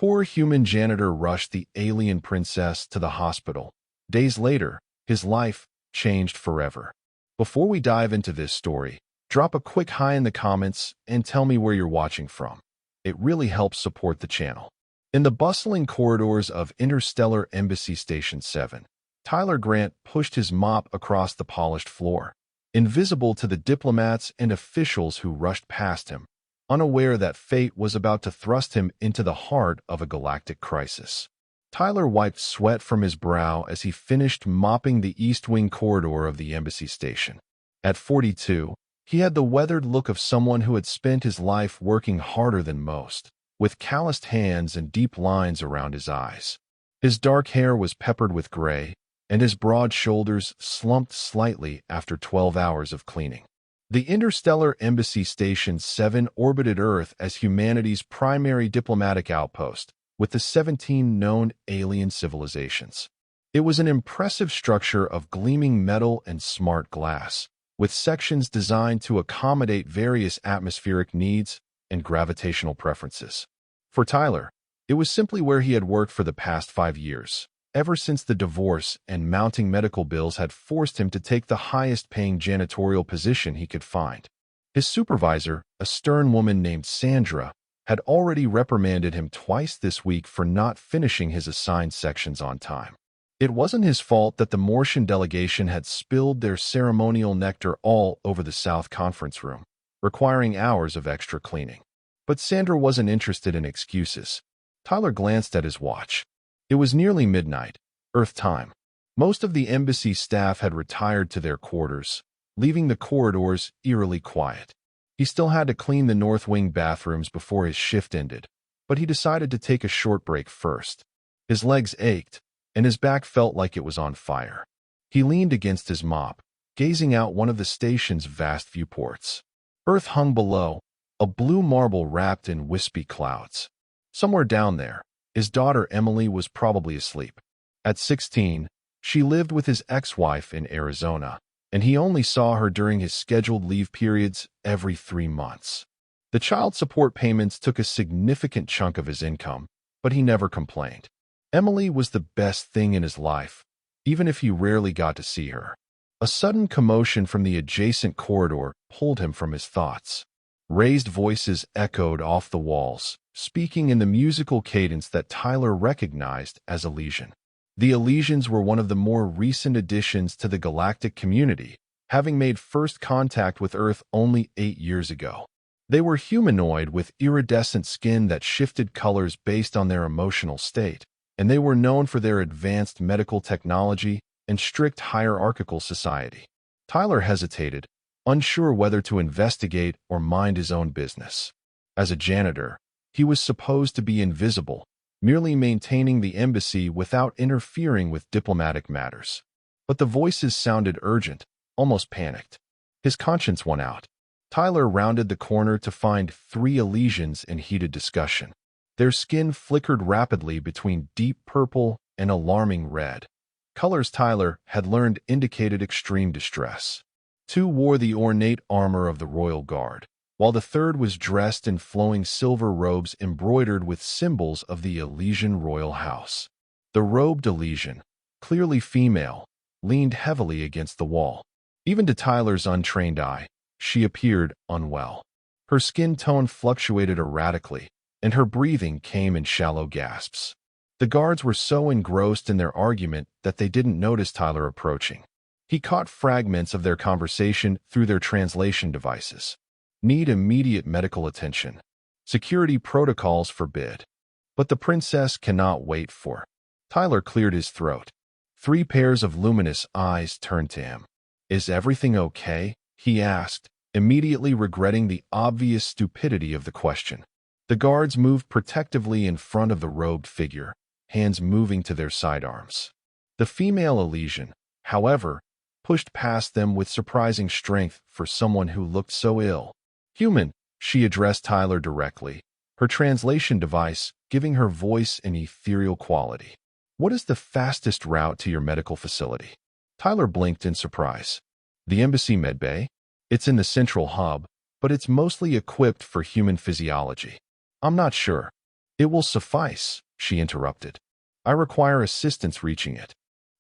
poor human janitor rushed the alien princess to the hospital. Days later, his life changed forever. Before we dive into this story, drop a quick hi in the comments and tell me where you're watching from. It really helps support the channel. In the bustling corridors of Interstellar Embassy Station 7, Tyler Grant pushed his mop across the polished floor, invisible to the diplomats and officials who rushed past him, unaware that fate was about to thrust him into the heart of a galactic crisis. Tyler wiped sweat from his brow as he finished mopping the East Wing corridor of the embassy station. At 42, he had the weathered look of someone who had spent his life working harder than most, with calloused hands and deep lines around his eyes. His dark hair was peppered with gray, and his broad shoulders slumped slightly after 12 hours of cleaning. The Interstellar Embassy Station 7 orbited Earth as humanity's primary diplomatic outpost, with the 17 known alien civilizations. It was an impressive structure of gleaming metal and smart glass, with sections designed to accommodate various atmospheric needs and gravitational preferences. For Tyler, it was simply where he had worked for the past 5 years, ever since the divorce and mounting medical bills had forced him to take the highest-paying janitorial position he could find. His supervisor, a stern woman named Sandra, had already reprimanded him twice this week for not finishing his assigned sections on time. It wasn't his fault that the Martian delegation had spilled their ceremonial nectar all over the South Conference Room, requiring hours of extra cleaning. But Sandra wasn't interested in excuses. Tyler glanced at his watch. It was nearly midnight, Earth time. Most of the embassy staff had retired to their quarters, leaving the corridors eerily quiet. He still had to clean the North Wing bathrooms before his shift ended, but he decided to take a short break first. His legs ached, and his back felt like it was on fire. He leaned against his mop, gazing out one of the station's vast viewports. Earth hung below, a blue marble wrapped in wispy clouds. Somewhere down there, his daughter Emily was probably asleep. At 16, she lived with his ex-wife in Arizona, and he only saw her during his scheduled leave periods every 3 months. The child support payments took a significant chunk of his income, but he never complained. Emily was the best thing in his life, even if he rarely got to see her. A sudden commotion from the adjacent corridor pulled him from his thoughts. Raised voices echoed off the walls, speaking in the musical cadence that Tyler recognized as Elysian. The Elysians were one of the more recent additions to the galactic community, having made first contact with Earth only 8 years ago. They were humanoid with iridescent skin that shifted colors based on their emotional state, and they were known for their advanced medical technology and strict hierarchical society. Tyler hesitated, unsure whether to investigate or mind his own business. As a janitor, he was supposed to be invisible, merely maintaining the embassy without interfering with diplomatic matters. But the voices sounded urgent, almost panicked. His conscience won out. Tyler rounded the corner to find 3 Elysians in heated discussion. Their skin flickered rapidly between deep purple and alarming red, colors Tyler had learned indicated extreme distress. 2 wore the ornate armor of the Royal Guard, while the third was dressed in flowing silver robes embroidered with symbols of the Elysian royal house. The robed Elysian, clearly female, leaned heavily against the wall. Even to Tyler's untrained eye, she appeared unwell. Her skin tone fluctuated erratically, and her breathing came in shallow gasps. The guards were so engrossed in their argument that they didn't notice Tyler approaching. He caught fragments of their conversation through their translation devices. Need immediate medical attention. Security protocols forbid. But the princess cannot wait for. Tyler cleared his throat. 3 pairs of luminous eyes turned to him. Is everything okay? He asked, immediately regretting the obvious stupidity of the question. The guards moved protectively in front of the robed figure, hands moving to their sidearms. The female Elysian, however, pushed past them with surprising strength for someone who looked so ill. Human, she addressed Tyler directly, her translation device giving her voice an ethereal quality. What is the fastest route to your medical facility? Tyler blinked in surprise. The embassy medbay? It's in the central hub, but it's mostly equipped for human physiology. I'm not sure. It will suffice, she interrupted. I require assistance reaching it.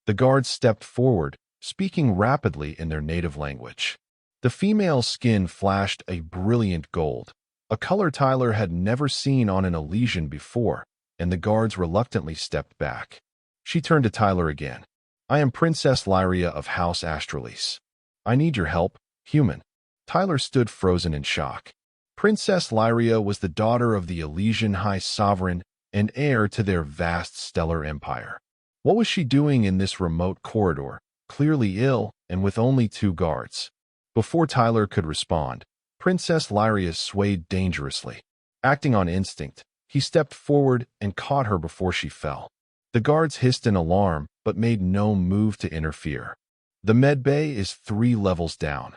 The guards stepped forward, speaking rapidly in their native language. The female's skin flashed a brilliant gold, a color Tyler had never seen on an Elysian before, and the guards reluctantly stepped back. She turned to Tyler again. I am Princess Lyria of House Astralis. I need your help, human. Tyler stood frozen in shock. Princess Lyria was the daughter of the Elysian High Sovereign and heir to their vast stellar empire. What was she doing in this remote corridor, clearly ill and with only 2 guards? Before Tyler could respond, Princess Lyria swayed dangerously. Acting on instinct, he stepped forward and caught her before she fell. The guards hissed in alarm but made no move to interfere. The med bay is 3 levels down,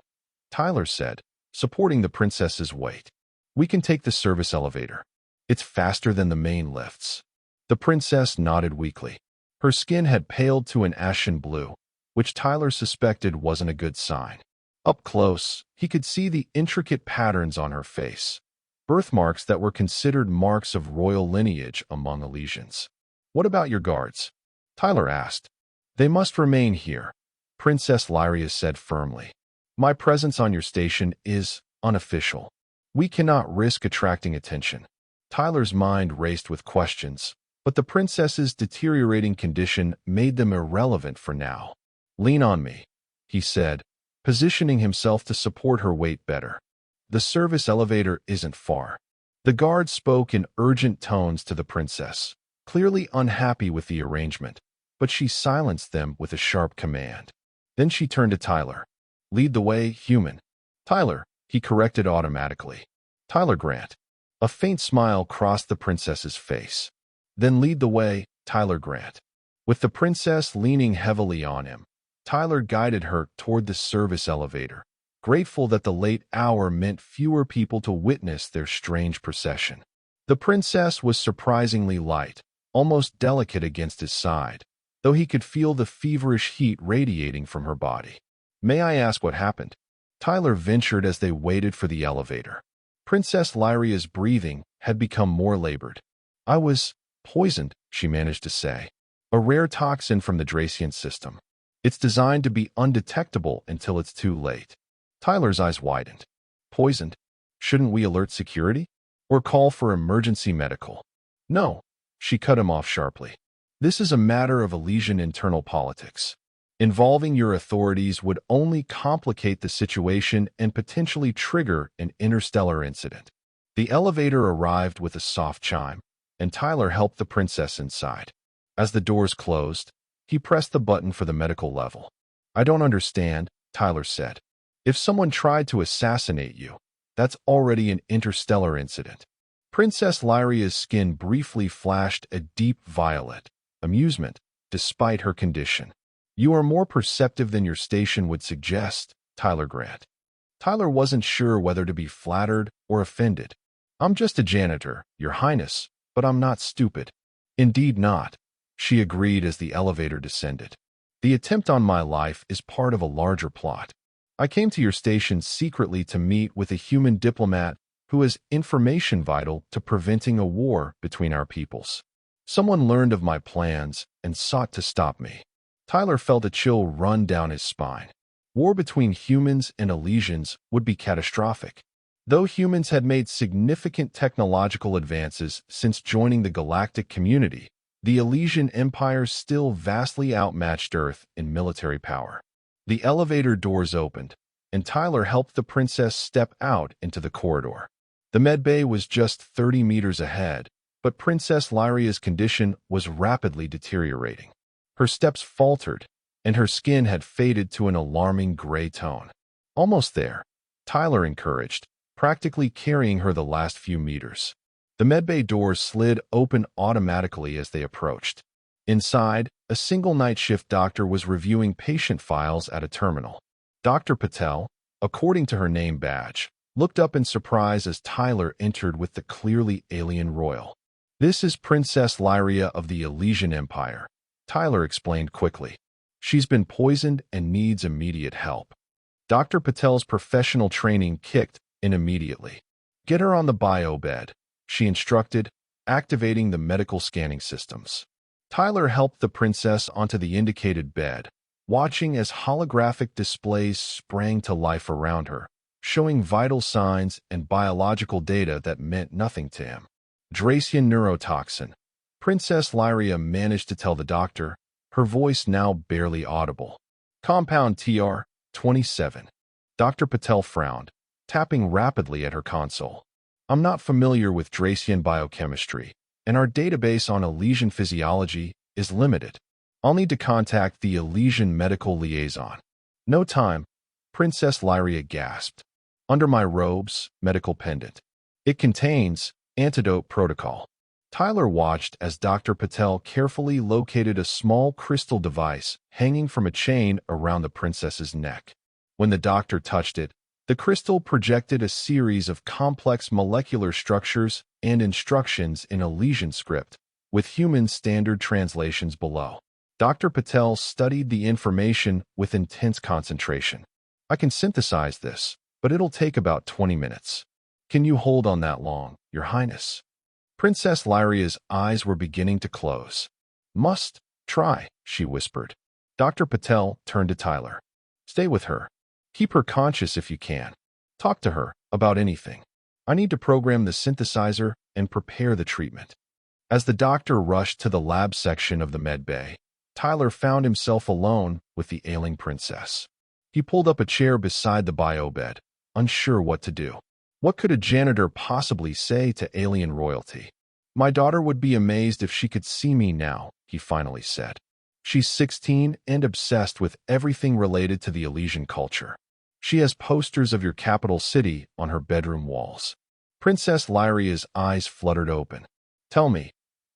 Tyler said, supporting the princess's weight. We can take the service elevator. It's faster than the main lifts. The princess nodded weakly. Her skin had paled to an ashen blue, which Tyler suspected wasn't a good sign. Up close, he could see the intricate patterns on her face, birthmarks that were considered marks of royal lineage among Elysians. What about your guards? Tyler asked. They must remain here, Princess Lyria said firmly. My presence on your station is unofficial. We cannot risk attracting attention. Tyler's mind raced with questions, but the princess's deteriorating condition made them irrelevant for now. Lean on me, he said, positioning himself to support her weight better. The service elevator isn't far. The guard spoke in urgent tones to the princess, clearly unhappy with the arrangement, but she silenced them with a sharp command. Then she turned to Tyler. Lead the way, human. Tyler, he corrected automatically. Tyler Grant. A faint smile crossed the princess's face. Then lead the way, Tyler Grant. With the princess leaning heavily on him, Tyler guided her toward the service elevator, grateful that the late hour meant fewer people to witness their strange procession. The princess was surprisingly light, almost delicate against his side, though he could feel the feverish heat radiating from her body. May I ask what happened? Tyler ventured as they waited for the elevator. Princess Lyria's breathing had become more labored. I was poisoned, she managed to say. A rare toxin from the Dracian system. It's designed to be undetectable until it's too late. Tyler's eyes widened. Poisoned? Shouldn't we alert security? Or call for emergency medical? No, she cut him off sharply. This is a matter of Elysian internal politics. Involving your authorities would only complicate the situation and potentially trigger an interstellar incident. The elevator arrived with a soft chime, and Tyler helped the princess inside. As the doors closed, he pressed the button for the medical level. I don't understand, Tyler said. If someone tried to assassinate you, that's already an interstellar incident. Princess Lyria's skin briefly flashed a deep violet, amusement, despite her condition. You are more perceptive than your station would suggest, Tyler Grant. Tyler wasn't sure whether to be flattered or offended. I'm just a janitor, Your Highness, but I'm not stupid. Indeed not, she agreed as the elevator descended. The attempt on my life is part of a larger plot. I came to your station secretly to meet with a human diplomat who has information vital to preventing a war between our peoples. Someone learned of my plans and sought to stop me. Tyler felt a chill run down his spine. War between humans and Elysians would be catastrophic. Though humans had made significant technological advances since joining the galactic community, the Elysian Empire still vastly outmatched Earth in military power. The elevator doors opened, and Tyler helped the princess step out into the corridor. The medbay was just 30 meters ahead, but Princess Lyria's condition was rapidly deteriorating. Her steps faltered, and her skin had faded to an alarming gray tone. Almost there, Tyler encouraged, practically carrying her the last few meters. The medbay doors slid open automatically as they approached. Inside, a single night shift doctor was reviewing patient files at a terminal. Dr. Patel, according to her name badge, looked up in surprise as Tyler entered with the clearly alien royal. This is Princess Lyria of the Elysian Empire, Tyler explained quickly. She's been poisoned and needs immediate help. Dr. Patel's professional training kicked in immediately. Get her on the bio bed, she instructed, activating the medical scanning systems. Tyler helped the princess onto the indicated bed, watching as holographic displays sprang to life around her, showing vital signs and biological data that meant nothing to him. Dracian neurotoxin. Princess Lyria managed to tell the doctor, her voice now barely audible. Compound TR-27. Dr. Patel frowned, tapping rapidly at her console. I'm not familiar with Dracian biochemistry, and our database on Elysian physiology is limited. I'll need to contact the Elysian medical liaison. No time, Princess Lyria gasped. Under my robes, medical pendant. It contains antidote protocol. Tyler watched as Dr. Patel carefully located a small crystal device hanging from a chain around the princess's neck. When the doctor touched it, the crystal projected a series of complex molecular structures and instructions in Elysian script, with human standard translations below. Dr. Patel studied the information with intense concentration. I can synthesize this, but it'll take about 20 minutes. Can you hold on that long, Your Highness? Princess Lyria's eyes were beginning to close. Must try, she whispered. Dr. Patel turned to Tyler. Stay with her. Keep her conscious if you can. Talk to her about anything. I need to program the synthesizer and prepare the treatment. As the doctor rushed to the lab section of the med bay, Tyler found himself alone with the ailing princess. He pulled up a chair beside the bio bed, unsure what to do. What could a janitor possibly say to alien royalty? My daughter would be amazed if she could see me now, he finally said. She's 16 and obsessed with everything related to the Elysian culture. She has posters of your capital city on her bedroom walls. Princess Lyria's eyes fluttered open. Tell me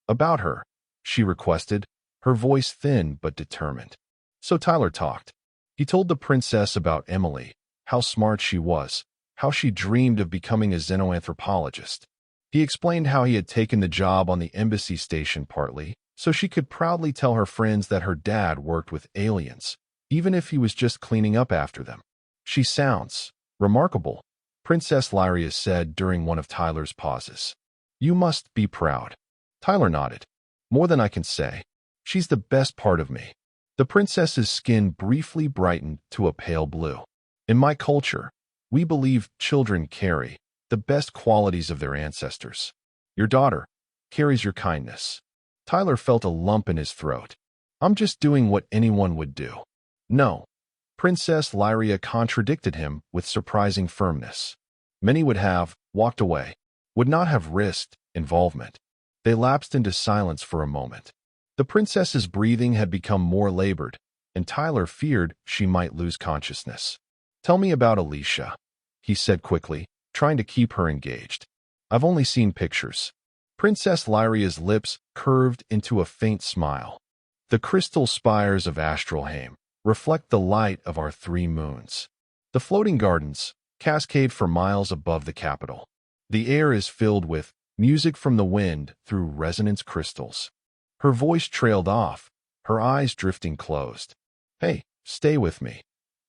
about her, she requested, her voice thin but determined. So Tyler talked. He told the princess about Emily, how smart she was, how she dreamed of becoming a xenoanthropologist. He explained how he had taken the job on the embassy station partly so she could proudly tell her friends that her dad worked with aliens, even if he was just cleaning up after them. She sounds remarkable, Princess Lyria said during one of Tyler's pauses. You must be proud. Tyler nodded. More than I can say. She's the best part of me. The princess's skin briefly brightened to a pale blue. In my culture, we believe children carry the best qualities of their ancestors. Your daughter carries your kindness. Tyler felt a lump in his throat. I'm just doing what anyone would do. No. Princess Lyria contradicted him with surprising firmness. Many would have walked away, would not have risked involvement. They lapsed into silence for a moment. The princess's breathing had become more labored, and Tyler feared she might lose consciousness. Tell me about Alicia, he said quickly, trying to keep her engaged. I've only seen pictures. Princess Lyria's lips curved into a faint smile. The crystal spires of Astralheim reflect the light of our 3 moons. The floating gardens cascade for miles above the capital. The air is filled with music from the wind through resonance crystals. Her voice trailed off, her eyes drifting closed. Hey, stay with me,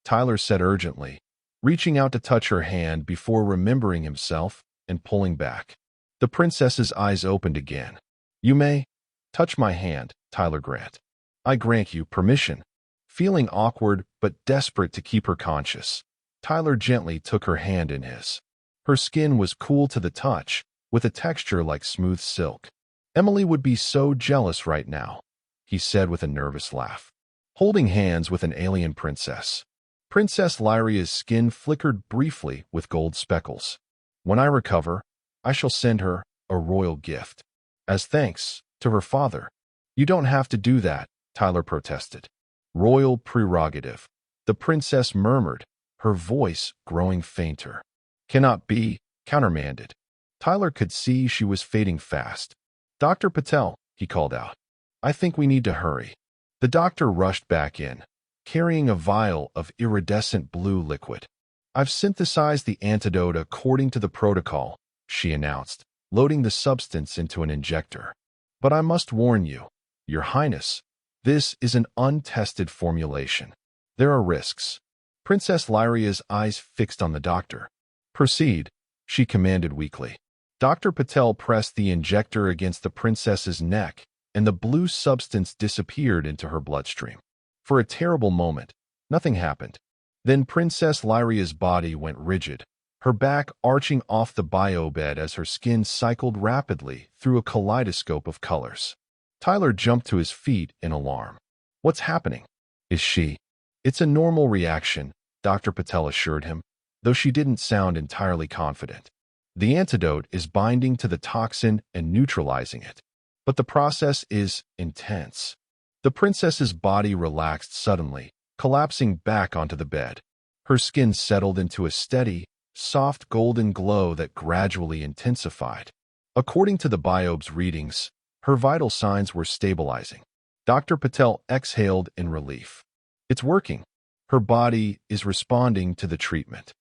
Tyler said urgently, reaching out to touch her hand before remembering himself and pulling back. The princess's eyes opened again. You may touch my hand, Tyler Grant. I grant you permission. Feeling awkward but desperate to keep her conscious, Tyler gently took her hand in his. Her skin was cool to the touch, with a texture like smooth silk. Emily would be so jealous right now, he said with a nervous laugh. Holding hands with an alien princess. Princess Lyria's skin flickered briefly with gold speckles. When I recover, I shall send her a royal gift. As thanks to her father. You don't have to do that, Tyler protested. Royal prerogative, the princess murmured, her voice growing fainter. Cannot be countermanded. Tyler could see she was fading fast. Dr. Patel, he called out. I think we need to hurry. The doctor rushed back in, carrying a vial of iridescent blue liquid. I've synthesized the antidote according to the protocol, she announced, loading the substance into an injector. But I must warn you, Your Highness, this is an untested formulation. There are risks. Princess Lyria's eyes fixed on the doctor. Proceed, she commanded weakly. Dr. Patel pressed the injector against the princess's neck, and the blue substance disappeared into her bloodstream. For a terrible moment, nothing happened. Then Princess Lyria's body went rigid, her back arching off the biobed as her skin cycled rapidly through a kaleidoscope of colors. Tyler jumped to his feet in alarm. What's happening? Is she? It's a normal reaction, Dr. Patel assured him, though she didn't sound entirely confident. The antidote is binding to the toxin and neutralizing it. But the process is intense. The princess's body relaxed suddenly, collapsing back onto the bed. Her skin settled into a steady, soft golden glow that gradually intensified. According to the biobe's readings, her vital signs were stabilizing. Dr. Patel exhaled in relief. It's working. Her body is responding to the treatment.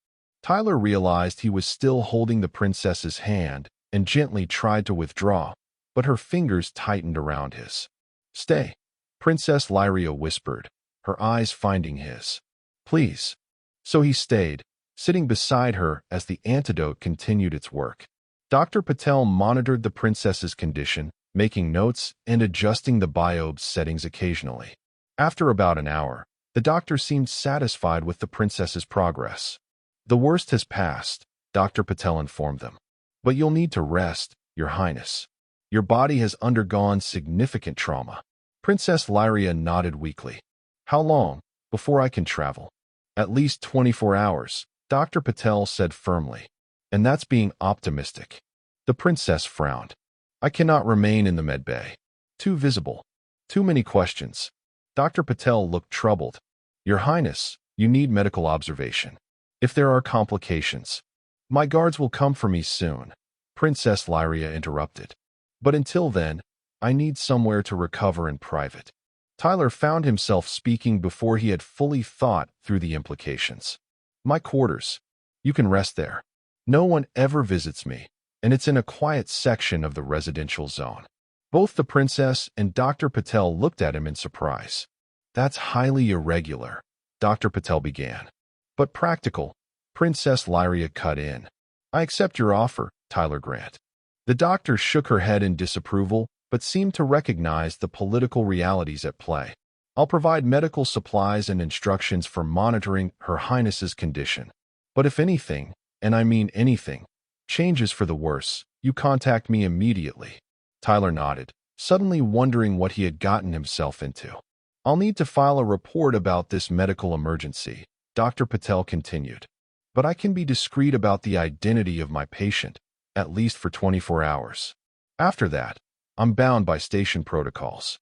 Tyler realized he was still holding the princess's hand and gently tried to withdraw, but her fingers tightened around his. Stay, Princess Lyria whispered, her eyes finding his. Please. So he stayed, sitting beside her as the antidote continued its work. Dr. Patel monitored the princess's condition, making notes and adjusting the biobe's settings occasionally. After about an hour, the doctor seemed satisfied with the princess's progress. The worst has passed, Dr. Patel informed them. But you'll need to rest, Your Highness. Your body has undergone significant trauma. Princess Lyria nodded weakly. How long before I can travel? At least 24 hours, Dr. Patel said firmly. And that's being optimistic. The princess frowned. I cannot remain in the medbay. Too visible. Too many questions. Dr. Patel looked troubled. Your Highness, you need medical observation. If there are complications, my guards will come for me soon, Princess Lyria interrupted. But until then, I need somewhere to recover in private. Tyler found himself speaking before he had fully thought through the implications. My quarters. You can rest there. No one ever visits me, and it's in a quiet section of the residential zone. Both the princess and Dr. Patel looked at him in surprise. That's highly irregular, Dr. Patel began. But practical, Princess Lyria cut in. I accept your offer, Tyler Grant. The doctor shook her head in disapproval, but seemed to recognize the political realities at play. I'll provide medical supplies and instructions for monitoring Her Highness's condition. But if anything, and I mean anything, changes for the worse, you contact me immediately. Tyler nodded, suddenly wondering what he had gotten himself into. I'll need to file a report about this medical emergency, Dr. Patel continued. But I can be discreet about the identity of my patient, at least for 24 hours. After that, I'm bound by station protocols.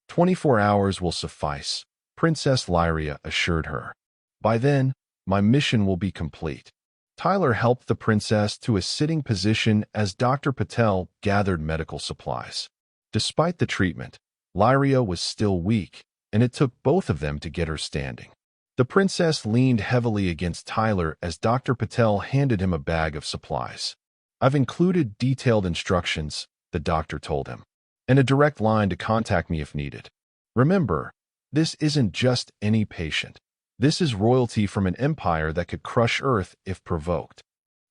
24 hours will suffice, Princess Lyria assured her. By then, my mission will be complete. Tyler helped the princess to a sitting position as Dr. Patel gathered medical supplies. Despite the treatment, Lyria was still weak, and it took both of them to get her standing. The princess leaned heavily against Tyler as Dr. Patel handed him a bag of supplies. I've included detailed instructions, the doctor told him, and a direct line to contact me if needed. Remember, this isn't just any patient. This is royalty from an empire that could crush Earth if provoked.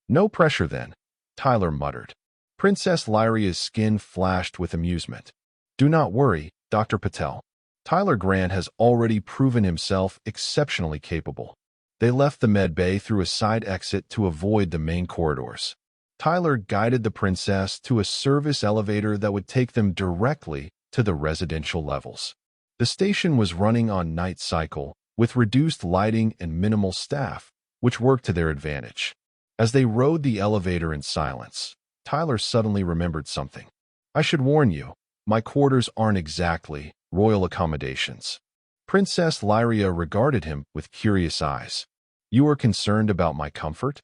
No pressure then, Tyler muttered. Princess Lyria's skin flashed with amusement. Do not worry, Dr. Patel. Tyler Grant has already proven himself exceptionally capable. They left the med bay through a side exit to avoid the main corridors. Tyler guided the princess to a service elevator that would take them directly to the residential levels. The station was running on night cycle, with reduced lighting and minimal staff, which worked to their advantage. As they rode the elevator in silence, Tyler suddenly remembered something. I should warn you, my quarters aren't exactly royal accommodations. Princess Lyria regarded him with curious eyes. You are concerned about my comfort?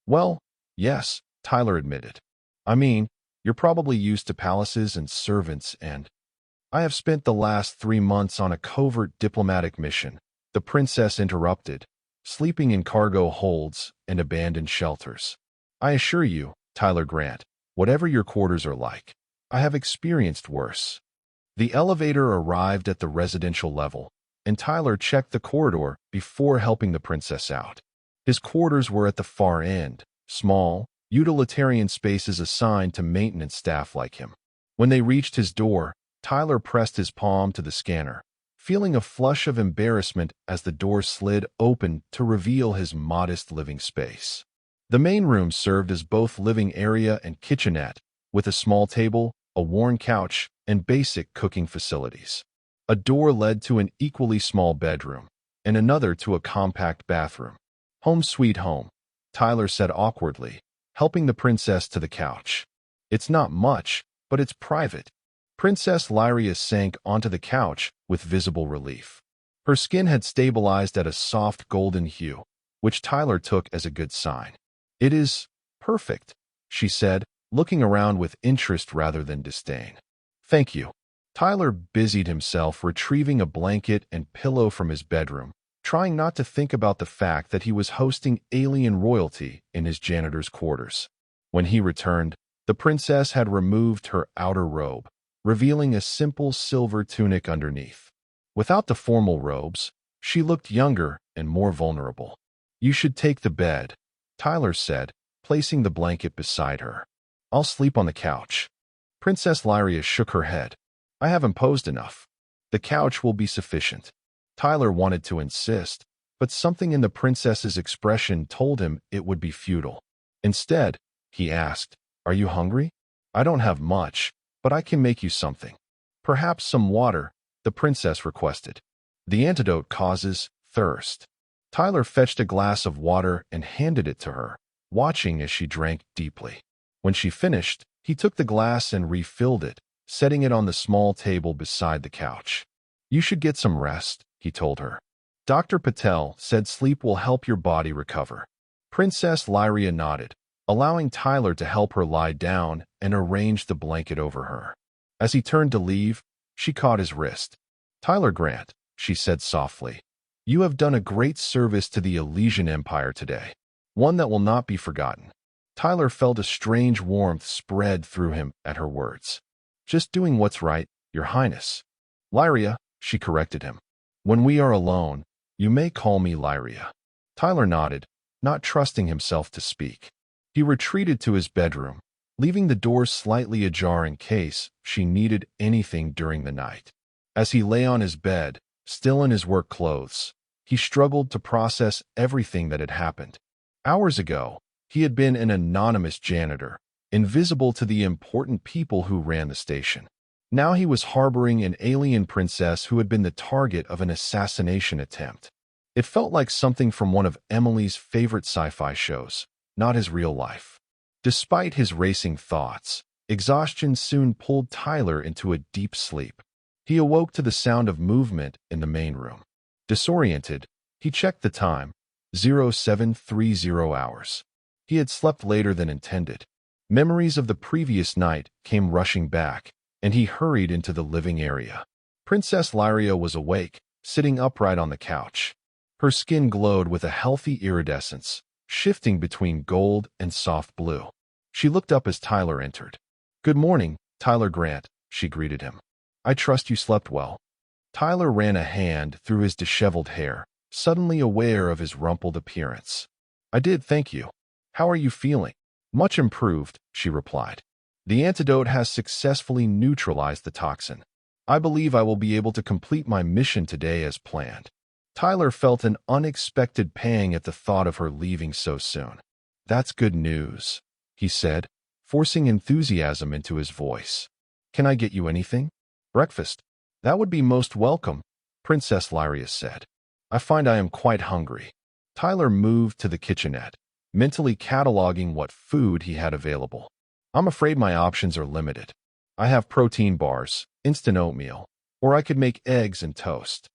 Well, yes, Tyler admitted. I mean, you're probably used to palaces and servants and... I have spent the last 3 months on a covert diplomatic mission, the princess interrupted, sleeping in cargo holds and abandoned shelters. I assure you, Tyler Grant, whatever your quarters are like, I have experienced worse. The elevator arrived at the residential level, and Tyler checked the corridor before helping the princess out. His quarters were at the far end, small, utilitarian spaces assigned to maintenance staff like him. When they reached his door, Tyler pressed his palm to the scanner, feeling a flush of embarrassment as the door slid open to reveal his modest living space. The main room served as both living area and kitchenette, with a small table, a worn couch, and basic cooking facilities. A door led to an equally small bedroom, and another to a compact bathroom. "Home sweet home," Tyler said awkwardly, helping the princess to the couch. "It's not much, but it's private." Princess Lyria sank onto the couch with visible relief. Her skin had stabilized at a soft golden hue, which Tyler took as a good sign. "It is perfect," she said, looking around with interest rather than disdain. "Thank you." Tyler busied himself retrieving a blanket and pillow from his bedroom, trying not to think about the fact that he was hosting alien royalty in his janitor's quarters. When he returned, the princess had removed her outer robe, revealing a simple silver tunic underneath. Without the formal robes, she looked younger and more vulnerable. "You should take the bed," Tyler said, placing the blanket beside her. "I'll sleep on the couch." Princess Lyria shook her head. "I haven't posed enough. The couch will be sufficient." Tyler wanted to insist, but something in the princess's expression told him it would be futile. Instead, he asked, "Are you hungry?" "I don't have much, but I can make you something." "Perhaps some water," the princess requested. "The antidote causes thirst." Tyler fetched a glass of water and handed it to her, watching as she drank deeply. When she finished, he took the glass and refilled it, setting it on the small table beside the couch. "You should get some rest," he told her. "Dr. Patel said sleep will help your body recover." Princess Lyria nodded, allowing Tyler to help her lie down and arrange the blanket over her. As he turned to leave, she caught his wrist. "Tyler Grant," she said softly, "you have done a great service to the Elysian Empire today, one that will not be forgotten." Tyler felt a strange warmth spread through him at her words. "Just doing what's right, Your Highness." "Lyria," she corrected him. "When we are alone, you may call me Lyria." Tyler nodded, not trusting himself to speak. He retreated to his bedroom, leaving the door slightly ajar in case she needed anything during the night. As he lay on his bed, still in his work clothes, he struggled to process everything that had happened. Hours ago, he had been an anonymous janitor, invisible to the important people who ran the station. Now he was harboring an alien princess who had been the target of an assassination attempt. It felt like something from one of Emily's favorite sci-fi shows, not his real life. Despite his racing thoughts, exhaustion soon pulled Tyler into a deep sleep. He awoke to the sound of movement in the main room. Disoriented, he checked the time, 0730 hours. He had slept later than intended. Memories of the previous night came rushing back, and he hurried into the living area. Princess Lyria was awake, sitting upright on the couch. Her skin glowed with a healthy iridescence, shifting between gold and soft blue. She looked up as Tyler entered. "Good morning, Tyler Grant," she greeted him. "I trust you slept well." Tyler ran a hand through his disheveled hair, suddenly aware of his rumpled appearance. "I did, thank you. How are you feeling?" "Much improved," she replied. "The antidote has successfully neutralized the toxin. I believe I will be able to complete my mission today as planned." Tyler felt an unexpected pang at the thought of her leaving so soon. "That's good news," he said, forcing enthusiasm into his voice. "Can I get you anything?" "Breakfast." "That would be most welcome," Princess Lyria said. "I find I am quite hungry." Tyler moved to the kitchenette, mentally cataloging what food he had available. "I'm afraid my options are limited. I have protein bars, instant oatmeal, or I could make eggs and toast."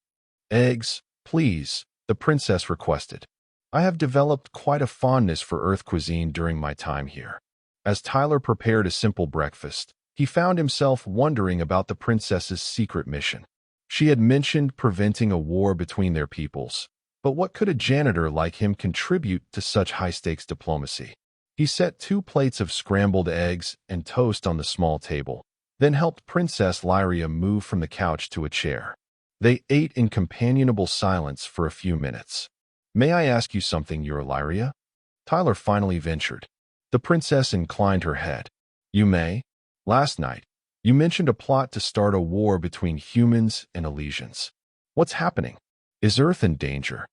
"Eggs, please," the princess requested. "I have developed quite a fondness for Earth cuisine during my time here." As Tyler prepared a simple breakfast, he found himself wondering about the princess's secret mission. She had mentioned preventing a war between their peoples, but what could a janitor like him contribute to such high-stakes diplomacy? He set 2 plates of scrambled eggs and toast on the small table, then helped Princess Lyria move from the couch to a chair. They ate in companionable silence for a few minutes. "May I ask you something, Your Lyria?" Tyler finally ventured. The princess inclined her head. You may. Last night, you mentioned a plot to start a war between humans and Elysians. What's happening? Is Earth in danger?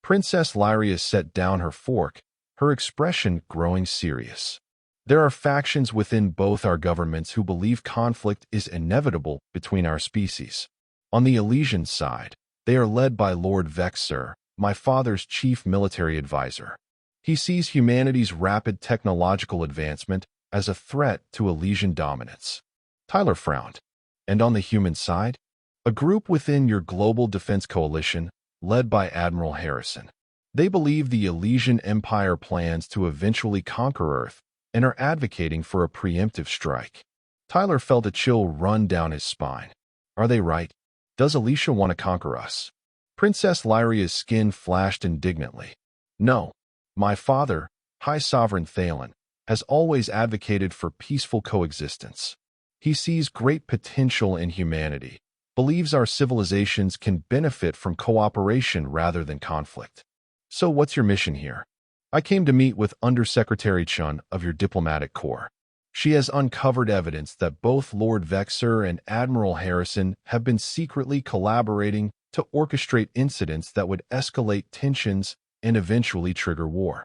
Princess Lyria set down her fork, her expression growing serious. There are factions within both our governments who believe conflict is inevitable between our species. On the Elysian side, they are led by Lord Vexer, my father's chief military advisor. He sees humanity's rapid technological advancement as a threat to Elysian dominance. Tyler frowned. And on the human side? A group within your global defense coalition, led by Admiral Harrison. They believe the Elysian Empire plans to eventually conquer Earth and are advocating for a preemptive strike. Tyler felt a chill run down his spine. Are they right? Does Elysia want to conquer us? Princess Lyria's skin flashed indignantly. No. My father, High Sovereign Thalen, has always advocated for peaceful coexistence. He sees great potential in humanity, believes our civilizations can benefit from cooperation rather than conflict. So what's your mission here? I came to meet with Undersecretary Chun of your diplomatic corps. She has uncovered evidence that both Lord Vexer and Admiral Harrison have been secretly collaborating to orchestrate incidents that would escalate tensions and eventually trigger war.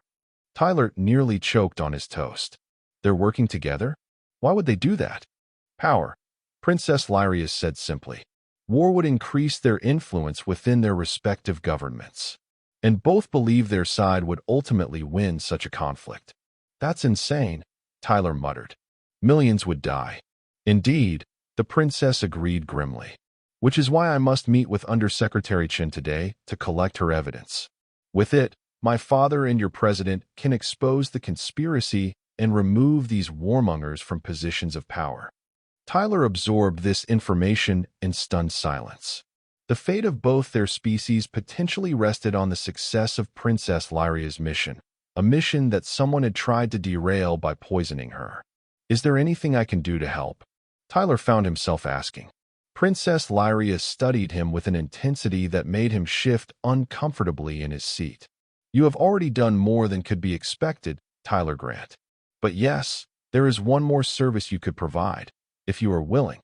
Tyler nearly choked on his toast. They're working together? Why would they do that? Power, Princess Lyria said simply. War would increase their influence within their respective governments. And both believe their side would ultimately win such a conflict. That's insane, Tyler muttered. Millions would die. Indeed, the princess agreed grimly. Which is why I must meet with Undersecretary Chen today to collect her evidence. With it, my father and your president can expose the conspiracy and remove these warmongers from positions of power. Tyler absorbed this information in stunned silence. The fate of both their species potentially rested on the success of Princess Lyria's mission, a mission that someone had tried to derail by poisoning her. Is there anything I can do to help? Tyler found himself asking. Princess Lyria studied him with an intensity that made him shift uncomfortably in his seat. You have already done more than could be expected, Tyler Grant. But yes, there is one more service you could provide, if you are willing.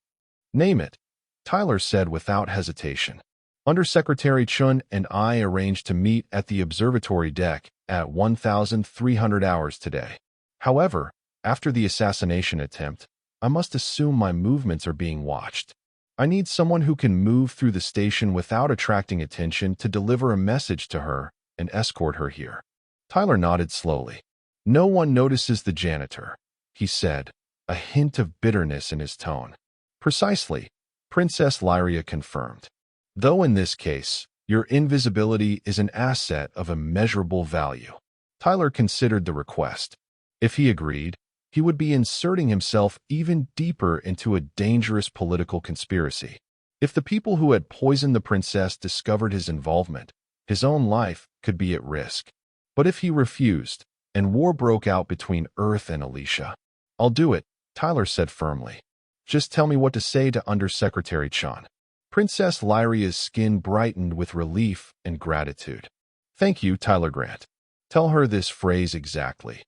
Name it, Tyler said without hesitation. Undersecretary Chun and I arranged to meet at the observatory deck at 1300 hours today. However, after the assassination attempt, I must assume my movements are being watched. I need someone who can move through the station without attracting attention to deliver a message to her and escort her here. Tyler nodded slowly. No one notices the janitor, he said, a hint of bitterness in his tone. Precisely, Princess Lyria confirmed. Though in this case, your invisibility is an asset of immeasurable value. Tyler considered the request. If he agreed, he would be inserting himself even deeper into a dangerous political conspiracy. If the people who had poisoned the princess discovered his involvement, his own life could be at risk. But if he refused, and war broke out between Earth and Elysia, I'll do it, Tyler said firmly. Just tell me what to say to Undersecretary Chun. Princess Lyria's skin brightened with relief and gratitude. Thank you, Tyler Grant. Tell her this phrase exactly.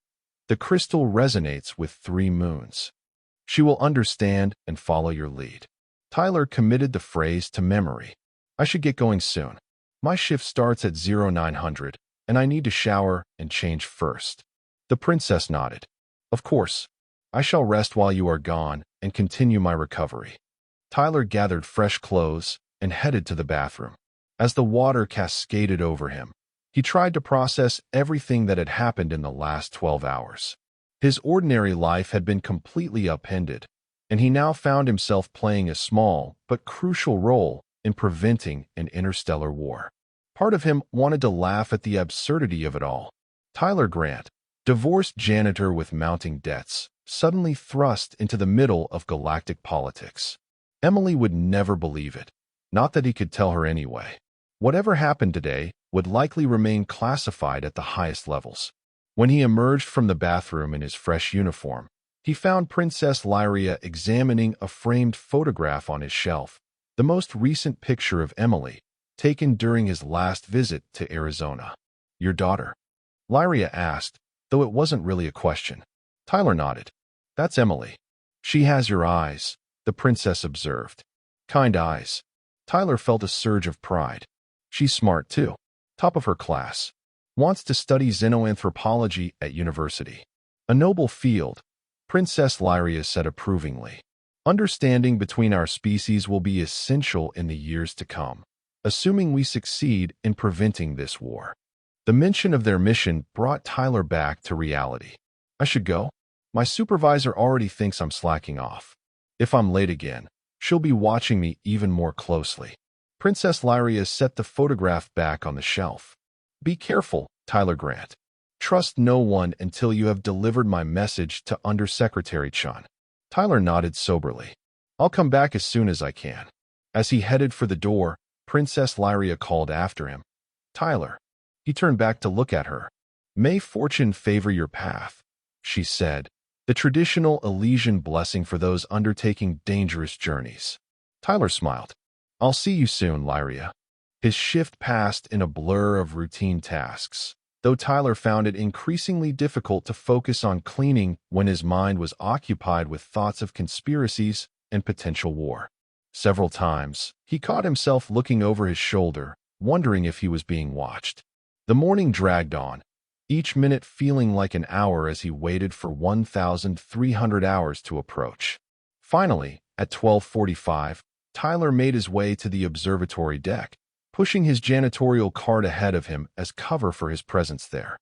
The crystal resonates with 3 moons. She will understand and follow your lead. Tyler committed the phrase to memory. I should get going soon. My shift starts at 0900, and I need to shower and change first. The princess nodded. Of course. I shall rest while you are gone and continue my recovery. Tyler gathered fresh clothes and headed to the bathroom. As the water cascaded over him, he tried to process everything that had happened in the last 12 hours. His ordinary life had been completely upended, and he now found himself playing a small but crucial role in preventing an interstellar war. Part of him wanted to laugh at the absurdity of it all. Tyler Grant, divorced janitor with mounting debts, suddenly thrust into the middle of galactic politics. Emily would never believe it, not that he could tell her anyway. Whatever happened today would likely remain classified at the highest levels. When he emerged from the bathroom in his fresh uniform, he found Princess Lyria examining a framed photograph on his shelf, the most recent picture of Emily, taken during his last visit to Arizona. Your daughter? Lyria asked, though it wasn't really a question. Tyler nodded. That's Emily. She has your eyes, the princess observed. Kind eyes. Tyler felt a surge of pride. She's smart too. Top of her class. Wants to study xenoanthropology at university. A noble field, Princess Lyria said approvingly. Understanding between our species will be essential in the years to come, assuming we succeed in preventing this war. The mention of their mission brought Tyler back to reality. I should go? My supervisor already thinks I'm slacking off. If I'm late again, she'll be watching me even more closely. Princess Lyria set the photograph back on the shelf. Be careful, Tyler Grant. Trust no one until you have delivered my message to Undersecretary Chun. Tyler nodded soberly. I'll come back as soon as I can. As he headed for the door, Princess Lyria called after him. Tyler. He turned back to look at her. May fortune favor your path, she said, the traditional Elysian blessing for those undertaking dangerous journeys. Tyler smiled. I'll see you soon, Lyria. His shift passed in a blur of routine tasks, though Tyler found it increasingly difficult to focus on cleaning when his mind was occupied with thoughts of conspiracies and potential war. Several times, he caught himself looking over his shoulder, wondering if he was being watched. The morning dragged on, each minute feeling like an hour as he waited for 1,300 hours to approach. Finally, at 12:45, Tyler made his way to the observatory deck, pushing his janitorial cart ahead of him as cover for his presence there.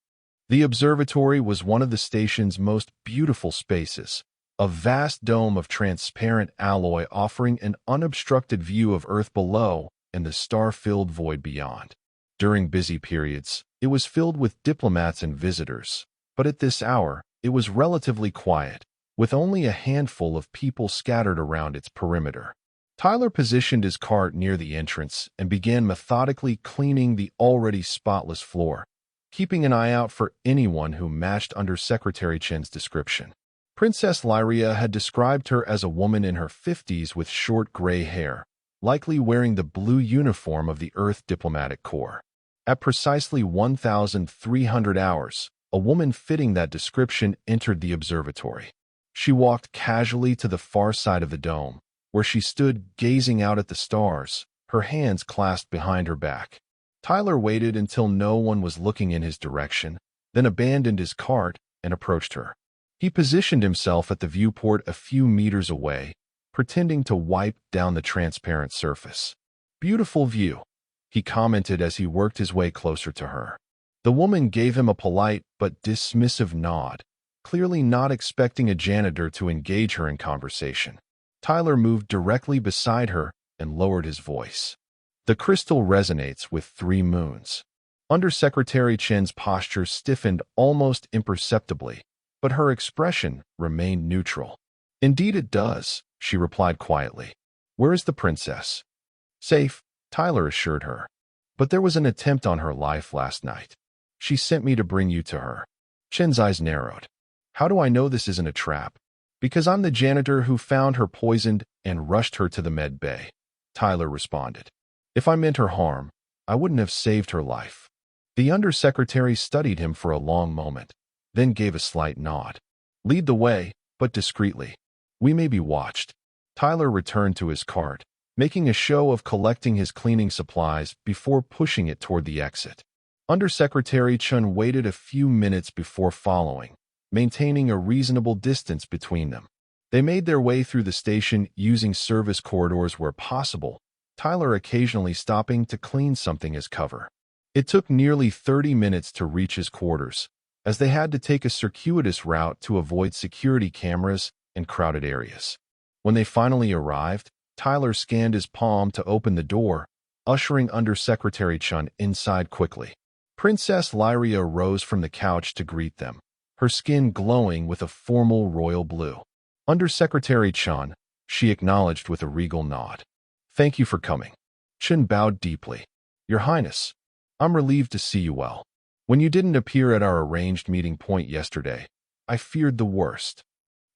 The observatory was one of the station's most beautiful spaces, a vast dome of transparent alloy offering an unobstructed view of Earth below and the star-filled void beyond. During busy periods, it was filled with diplomats and visitors, but at this hour, it was relatively quiet, with only a handful of people scattered around its perimeter. Tyler positioned his cart near the entrance and began methodically cleaning the already spotless floor, keeping an eye out for anyone who matched Undersecretary Chen's description. Princess Lyria had described her as a woman in her 50s with short gray hair, likely wearing the blue uniform of the Earth Diplomatic Corps. At precisely 1,300 hours, a woman fitting that description entered the observatory. She walked casually to the far side of the dome, where she stood gazing out at the stars, her hands clasped behind her back. Tyler waited until no one was looking in his direction, then abandoned his cart and approached her. He positioned himself at the viewport a few meters away, pretending to wipe down the transparent surface. Beautiful view, he commented as he worked his way closer to her. The woman gave him a polite but dismissive nod, clearly not expecting a janitor to engage her in conversation. Tyler moved directly beside her and lowered his voice. The crystal resonates with 3 moons. Undersecretary Chen's posture stiffened almost imperceptibly, but her expression remained neutral. Indeed it does, she replied quietly. Where is the princess? Safe, Tyler assured her. But there was an attempt on her life last night. She sent me to bring you to her. Chen's eyes narrowed. How do I know this isn't a trap? Because I'm the janitor who found her poisoned and rushed her to the med bay, Tyler responded. If I meant her harm, I wouldn't have saved her life. The undersecretary studied him for a long moment, then gave a slight nod. Lead the way, but discreetly. We may be watched. Tyler returned to his cart, making a show of collecting his cleaning supplies before pushing it toward the exit. Undersecretary Chun waited a few minutes before following, maintaining a reasonable distance between them. They made their way through the station using service corridors where possible, Tyler occasionally stopping to clean something as cover. It took nearly 30 minutes to reach his quarters, as they had to take a circuitous route to avoid security cameras and crowded areas. When they finally arrived, Tyler scanned his palm to open the door, ushering Undersecretary Chun inside quickly. Princess Lyria rose from the couch to greet them, her skin glowing with a formal royal blue. Undersecretary Chun, she acknowledged with a regal nod. Thank you for coming. Chun bowed deeply. Your Highness, I'm relieved to see you well. When you didn't appear at our arranged meeting point yesterday, I feared the worst.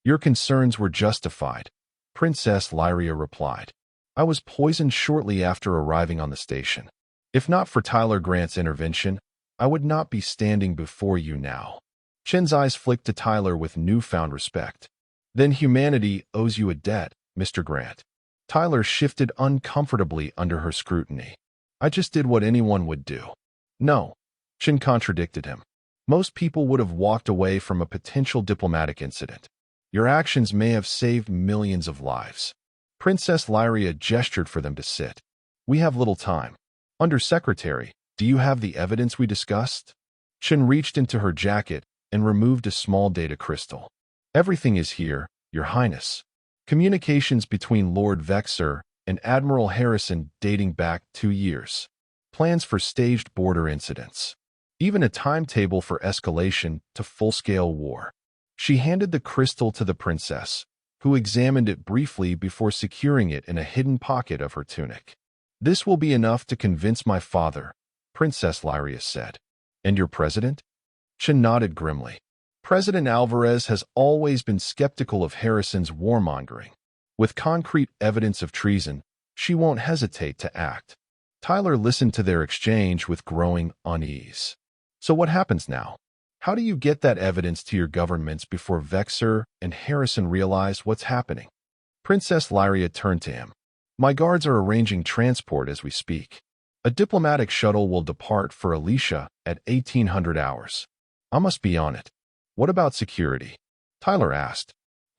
Your concerns were justified, Princess Lyria replied. I was poisoned shortly after arriving on the station. If not for Tyler Grant's intervention, I would not be standing before you now. Chin's eyes flicked to Tyler with newfound respect. Then humanity owes you a debt, Mr. Grant. Tyler shifted uncomfortably under her scrutiny. I just did what anyone would do. No, Chin contradicted him. Most people would have walked away from a potential diplomatic incident. Your actions may have saved millions of lives. Princess Lyria gestured for them to sit. We have little time. Undersecretary, do you have the evidence we discussed? Chin reached into her jacket and removed a small data crystal. Everything is here, Your Highness. Communications between Lord Vexer and Admiral Harrison dating back 2 years. Plans for staged border incidents. Even a timetable for escalation to full-scale war. She handed the crystal to the princess, who examined it briefly before securing it in a hidden pocket of her tunic. This will be enough to convince my father, Princess Lyria said. And your president? Chin nodded grimly. President Alvarez has always been skeptical of Harrison's warmongering. With concrete evidence of treason, she won't hesitate to act. Tyler listened to their exchange with growing unease. So what happens now? How do you get that evidence to your governments before Vexer and Harrison realize what's happening? Princess Lyria turned to him. My guards are arranging transport as we speak. A diplomatic shuttle will depart for Alicia at 1800 hours. I must be on it. What about security? Tyler asked.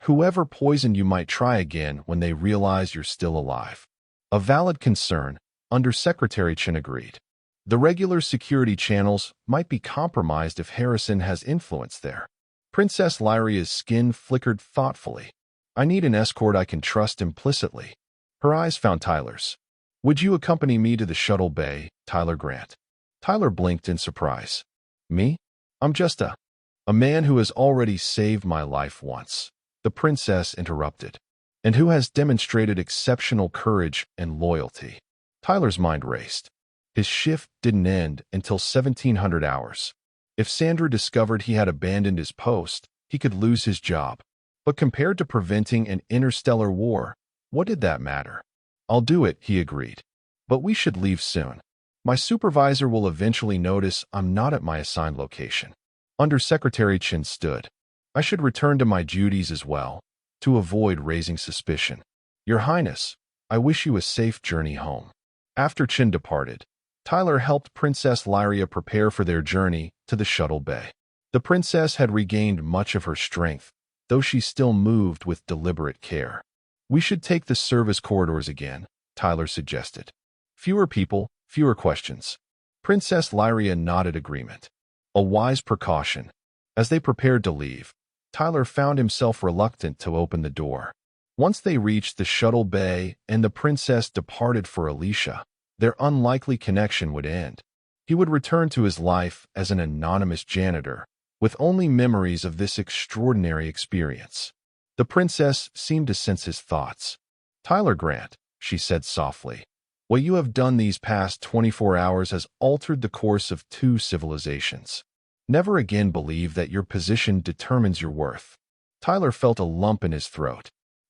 Whoever poisoned you might try again when they realize you're still alive. A valid concern, Undersecretary Chin agreed. The regular security channels might be compromised if Harrison has influence there. Princess Lyria's skin flickered thoughtfully. I need an escort I can trust implicitly. Her eyes found Tyler's. Would you accompany me to the shuttle bay, Tyler Grant? Tyler blinked in surprise. Me? I'm just a man who has already saved my life once, the princess interrupted, and who has demonstrated exceptional courage and loyalty. Tyler's mind raced. His shift didn't end until 1700 hours. If Sandra discovered he had abandoned his post, he could lose his job. But compared to preventing an interstellar war, what did that matter? I'll do it, he agreed. But we should leave soon. My supervisor will eventually notice I'm not at my assigned location. Undersecretary Chin stood. I should return to my duties as well, to avoid raising suspicion. Your Highness, I wish you a safe journey home. After Chin departed, Tyler helped Princess Lyria prepare for their journey to the shuttle bay. The princess had regained much of her strength, though she still moved with deliberate care. We should take the service corridors again, Tyler suggested. Fewer people, fewer questions. Princess Lyria nodded agreement. A wise precaution. As they prepared to leave, Tyler found himself reluctant to open the door. Once they reached the shuttle bay and the princess departed for Alicia, their unlikely connection would end. He would return to his life as an anonymous janitor, with only memories of this extraordinary experience. The princess seemed to sense his thoughts. Tyler Grant, she said softly, what you have done these past 24 hours has altered the course of 2 civilizations. Never again believe that your position determines your worth. Tyler felt a lump in his throat.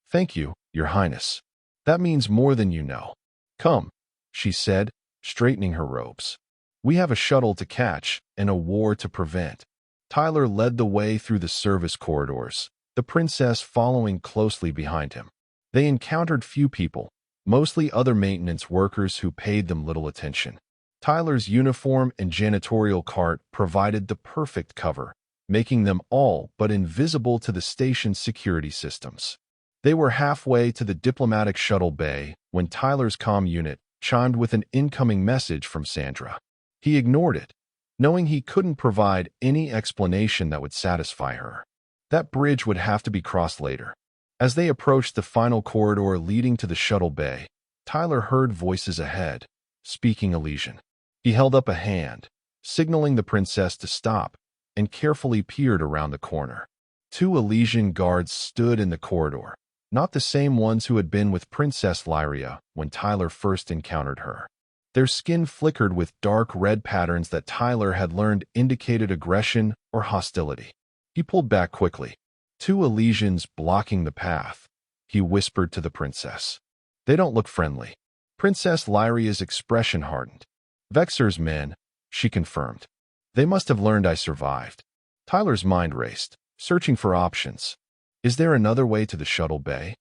Thank you, Your Highness. That means more than you know. Come, she said, straightening her robes. We have a shuttle to catch and a war to prevent. Tyler led the way through the service corridors, the princess following closely behind him. They encountered few people, mostly other maintenance workers who paid them little attention. Tyler's uniform and janitorial cart provided the perfect cover, making them all but invisible to the station's security systems. They were halfway to the diplomatic shuttle bay when Tyler's comm unit chimed with an incoming message from Sandra. He ignored it, knowing he couldn't provide any explanation that would satisfy her. That bridge would have to be crossed later. As they approached the final corridor leading to the shuttle bay, Tyler heard voices ahead, speaking Elysian. He held up a hand, signaling the princess to stop, and carefully peered around the corner. 2 Elysian guards stood in the corridor, not the same ones who had been with Princess Lyria when Tyler first encountered her. Their skin flickered with dark red patterns that Tyler had learned indicated aggression or hostility. He pulled back quickly. 2 Elysians blocking the path, he whispered to the princess. They don't look friendly. Princess Lyria's expression hardened. Vexer's men, she confirmed. They must have learned I survived. Tyler's mind raced, searching for options. Is there another way to the shuttle bay?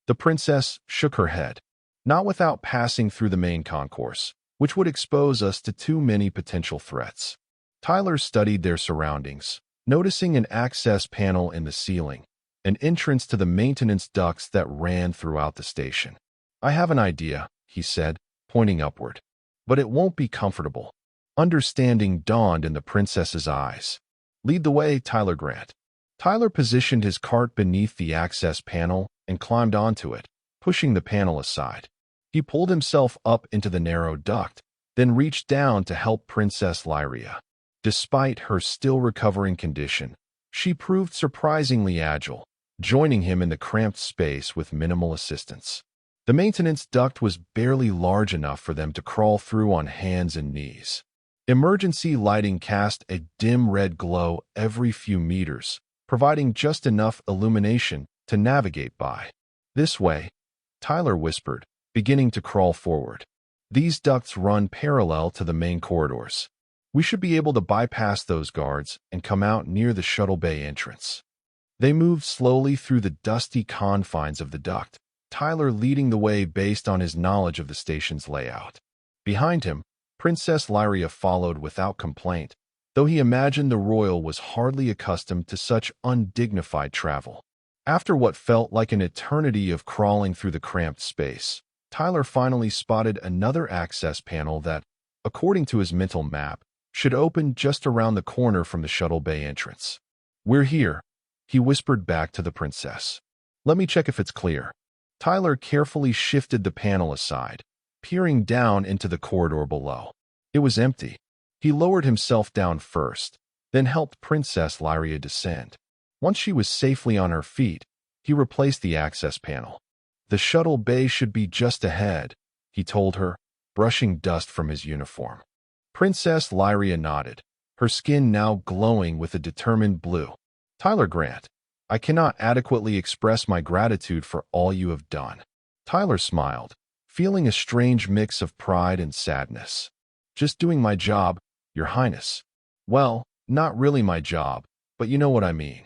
The princess shook her head. Not without passing through the main concourse, which would expose us to too many potential threats. Tyler studied their surroundings, noticing an access panel in the ceiling, an entrance to the maintenance ducts that ran throughout the station. I have an idea, he said, pointing upward. But it won't be comfortable. Understanding dawned in the princess's eyes. Lead the way, Tyler Grant. Tyler positioned his cart beneath the access panel and climbed onto it, pushing the panel aside. He pulled himself up into the narrow duct, then reached down to help Princess Lyria. Despite her still recovering condition, she proved surprisingly agile, joining him in the cramped space with minimal assistance. The maintenance duct was barely large enough for them to crawl through on hands and knees. Emergency lighting cast a dim red glow every few meters, providing just enough illumination to navigate by. This way, Tyler whispered, beginning to crawl forward. These ducts run parallel to the main corridors. We should be able to bypass those guards and come out near the shuttle bay entrance. They moved slowly through the dusty confines of the duct, Tyler leading the way based on his knowledge of the station's layout. Behind him, Princess Lyria followed without complaint, though he imagined the royal was hardly accustomed to such undignified travel. After what felt like an eternity of crawling through the cramped space, Tyler finally spotted another access panel that, according to his mental map, should open just around the corner from the shuttle bay entrance. We're here, he whispered back to the princess. Let me check if it's clear. Tyler carefully shifted the panel aside, peering down into the corridor below. It was empty. He lowered himself down first, then helped Princess Lyria descend. Once she was safely on her feet, he replaced the access panel. The shuttle bay should be just ahead, he told her, brushing dust from his uniform. Princess Lyria nodded, her skin now glowing with a determined blue. Tyler Grant, I cannot adequately express my gratitude for all you have done. Tyler smiled, feeling a strange mix of pride and sadness. Just doing my job, Your Highness. Well, not really my job, but you know what I mean.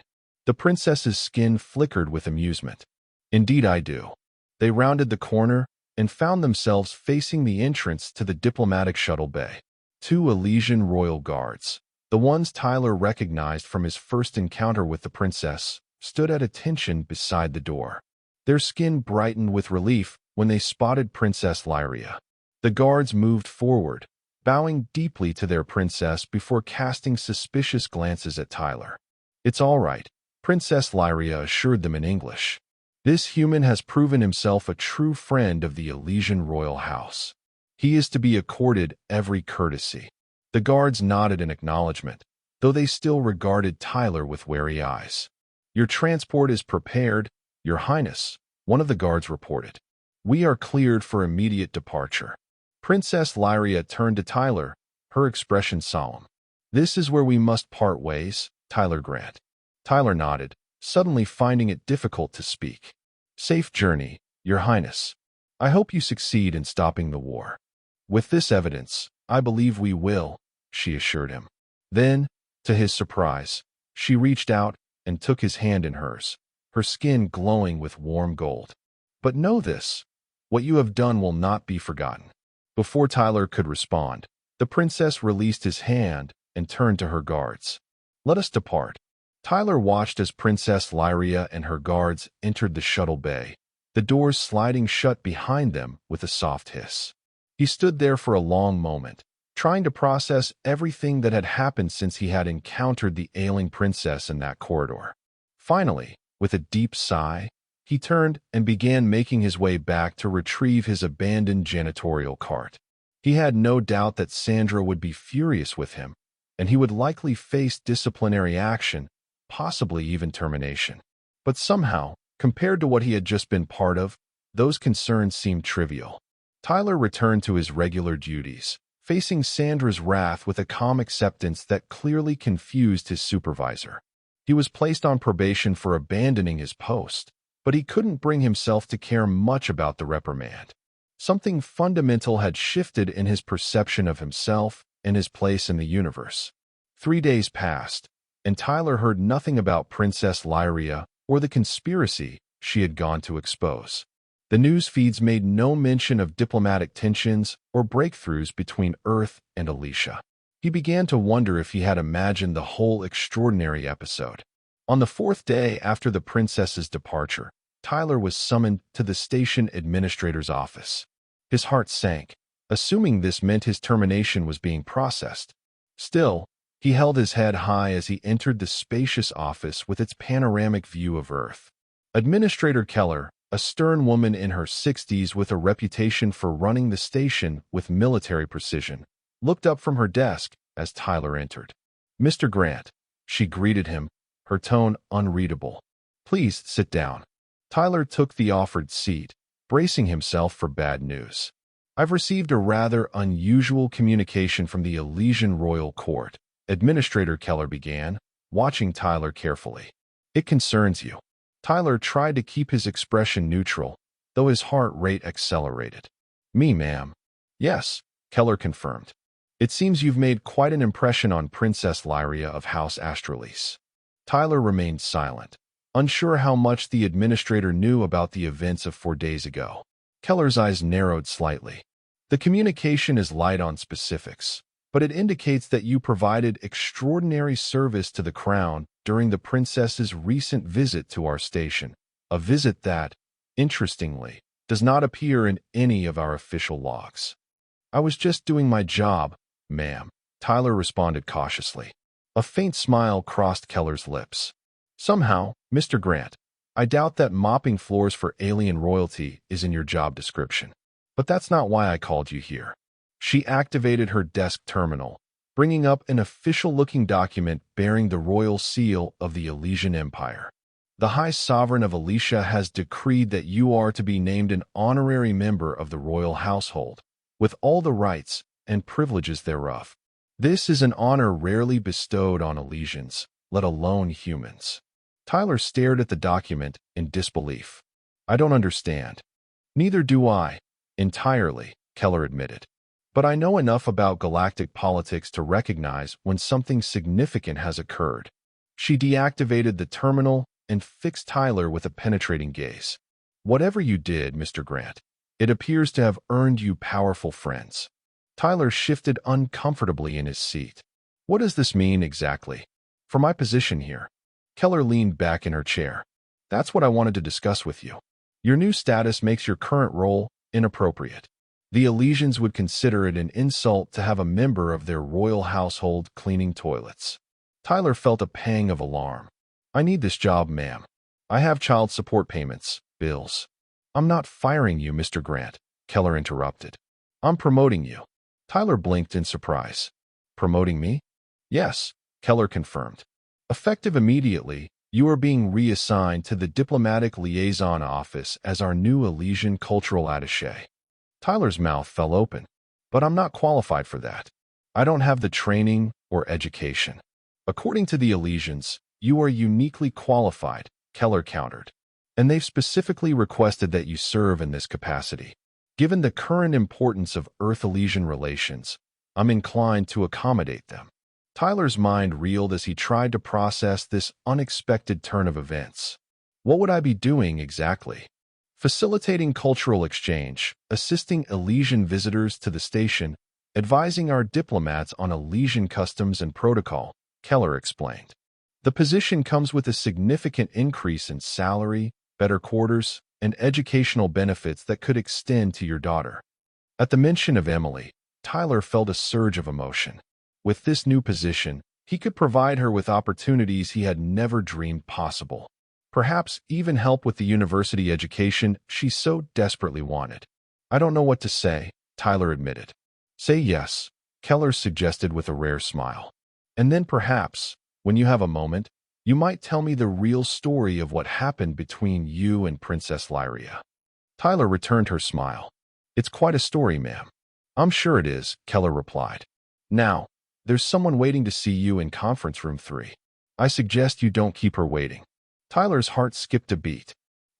The princess's skin flickered with amusement. Indeed I do. They rounded the corner and found themselves facing the entrance to the diplomatic shuttle bay. 2 Elysian royal guards, the ones Tyler recognized from his first encounter with the princess, stood at attention beside the door. Their skin brightened with relief when they spotted Princess Lyria. The guards moved forward, bowing deeply to their princess before casting suspicious glances at Tyler. It's all right, Princess Lyria assured them in English. This human has proven himself a true friend of the Elysian royal house. He is to be accorded every courtesy. The guards nodded in acknowledgement, though they still regarded Tyler with wary eyes. Your transport is prepared, Your Highness, one of the guards reported. We are cleared for immediate departure. Princess Lyria turned to Tyler, her expression solemn. This is where we must part ways, Tyler Grant. Tyler nodded, suddenly finding it difficult to speak. Safe journey, Your Highness. I hope you succeed in stopping the war. With this evidence, I believe we will, she assured him. Then, to his surprise, she reached out and took his hand in hers, her skin glowing with warm gold. But know this, what you have done will not be forgotten. Before Tyler could respond, the princess released his hand and turned to her guards. Let us depart. Tyler watched as Princess Lyria and her guards entered the shuttle bay, the doors sliding shut behind them with a soft hiss. He stood there for a long moment, trying to process everything that had happened since he had encountered the ailing princess in that corridor. Finally, with a deep sigh, he turned and began making his way back to retrieve his abandoned janitorial cart. He had no doubt that Sandra would be furious with him, and he would likely face disciplinary action, possibly even termination. But somehow, compared to what he had just been part of, those concerns seemed trivial. Tyler returned to his regular duties, facing Sandra's wrath with a calm acceptance that clearly confused his supervisor. He was placed on probation for abandoning his post, but he couldn't bring himself to care much about the reprimand. Something fundamental had shifted in his perception of himself and his place in the universe. 3 days passed, and Tyler heard nothing about Princess Lyria or the conspiracy she had gone to expose. The news feeds made no mention of diplomatic tensions or breakthroughs between Earth and Alicia. He began to wonder if he had imagined the whole extraordinary episode. On the fourth day after the princess's departure, Tyler was summoned to the station administrator's office. His heart sank, assuming this meant his termination was being processed. Still, he held his head high as he entered the spacious office with its panoramic view of Earth. Administrator Keller, a stern woman in her 60s with a reputation for running the station with military precision, looked up from her desk as Tyler entered. "Mr. Grant," she greeted him, her tone unreadable. "Please sit down." Tyler took the offered seat, bracing himself for bad news. "I've received a rather unusual communication from the Elysian Royal Court," Administrator Keller began, watching Tyler carefully. "It concerns you." Tyler tried to keep his expression neutral, though his heart rate accelerated. "Me, ma'am." "Yes," Keller confirmed. "It seems you've made quite an impression on Princess Lyria of House Astralis." Tyler remained silent, unsure how much the administrator knew about the events of 4 days ago. Keller's eyes narrowed slightly. "The communication is light on specifics, but it indicates that you provided extraordinary service to the Crown during the princess's recent visit to our station, a visit that, interestingly, does not appear in any of our official logs." "I was just doing my job, ma'am," Tyler responded cautiously. A faint smile crossed Keller's lips. "Somehow, Mr. Grant, I doubt that mopping floors for alien royalty is in your job description. But that's not why I called you here." She activated her desk terminal, bringing up an official-looking document bearing the royal seal of the Elysian Empire. "The High Sovereign of Alicia has decreed that you are to be named an honorary member of the royal household, with all the rights and privileges thereof. This is an honor rarely bestowed on Elysians, let alone humans." Tyler stared at the document in disbelief. "I don't understand." "Neither do I, entirely," Keller admitted. "But I know enough about galactic politics to recognize when something significant has occurred." She deactivated the terminal and fixed Tyler with a penetrating gaze. "Whatever you did, Mr. Grant, it appears to have earned you powerful friends." Tyler shifted uncomfortably in his seat. "What does this mean exactly?" "For my position here." Keller leaned back in her chair. "That's what I wanted to discuss with you. Your new status makes your current role inappropriate. The Elysians would consider it an insult to have a member of their royal household cleaning toilets." Tyler felt a pang of alarm. "I need this job, ma'am. I have child support payments, bills." "I'm not firing you, Mr. Grant," Keller interrupted. "I'm promoting you." Tyler blinked in surprise. "Promoting me?" "Yes," Keller confirmed. "Effective immediately, you are being reassigned to the Diplomatic Liaison Office as our new Elysian Cultural Attaché." Tyler's mouth fell open. "But I'm not qualified for that. I don't have the training or education." "According to the Elysians, you are uniquely qualified," Keller countered. "And they've specifically requested that you serve in this capacity. Given the current importance of Earth-Elysian relations, I'm inclined to accommodate them." Tyler's mind reeled as he tried to process this unexpected turn of events. What would I be doing exactly? "Facilitating cultural exchange, assisting Elysian visitors to the station, advising our diplomats on Elysian customs and protocol," Keller explained. "The position comes with a significant increase in salary, better quarters, and educational benefits that could extend to your daughter." At the mention of Emily, Tyler felt a surge of emotion. With this new position, he could provide her with opportunities he had never dreamed possible. Perhaps even help with the university education she so desperately wanted. "I don't know what to say," Tyler admitted. "Say yes," Keller suggested with a rare smile. "And then perhaps, when you have a moment, you might tell me the real story of what happened between you and Princess Lyria." Tyler returned her smile. "It's quite a story, ma'am." "I'm sure it is," Keller replied. "Now, there's someone waiting to see you in conference room 3. I suggest you don't keep her waiting." Tyler's heart skipped a beat.